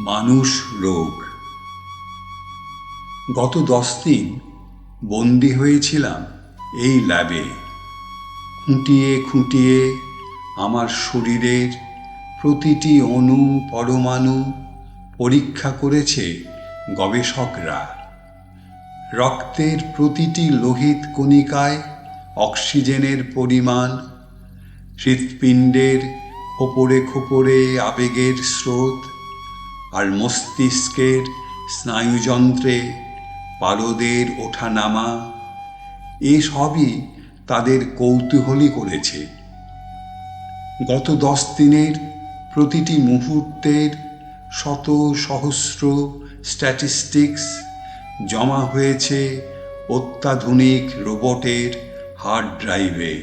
মানুষ রোগ। গত 10 দিন বন্দী হয়েছিলাম এই ল্যাবে। খুঁটিয়ে খুঁটিয়ে আমার শরীরের প্রতিটি অণু পরমাণু পরীক্ষা করেছে গবেষকরা। রক্তের প্রতিটি লোহিত কণিকায় অক্সিজেনের পরিমাণ, হৃৎপিণ্ডের খোপরে খোপরে আবেগের স্রোত, আর মস্তিষ্কের স্নায়ুযন্ত্রে পারদের ওঠানামা, এসবই তাদের কৌতূহলী করেছে। গত 10 দিনের প্রতিটি মুহূর্তের শত সহস্র স্ট্যাটিস্টিক্স জমা হয়েছে অত্যাধুনিক রোবটের হার্ড ড্রাইভে।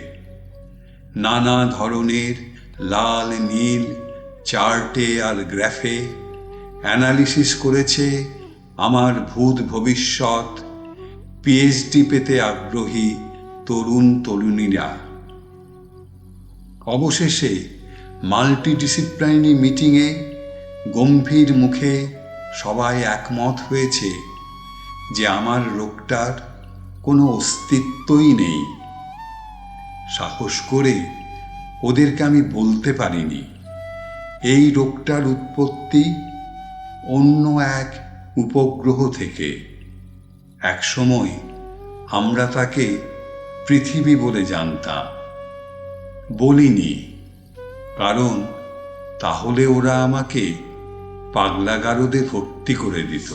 নানা ধরনের লাল নীল চার্টে আর গ্রাফে অ্যানালিসিস করেছে আমার ভূত ভবিষ্যৎ পিএইচডি পেতে আগ্রহী তরুণ তরুণীরা। অবশেষে মাল্টিডিসিপ্লিনারি মিটিংয়ে গম্ভীর মুখে সবাই একমত হয়েছে যে আমার রোগটার কোনো অস্তিত্বই নেই। সাহস করে ওদেরকে আমি বলতে পারিনি এই রোগটার উৎপত্তি অন্য এক উপগ্রহ থেকে। একসময় আমরা তাকে পৃথিবী বলে জানতাম। বলিনি, কারণ তাহলে ওরা আমাকে পাগলাগারদে ভর্তি করে দিত।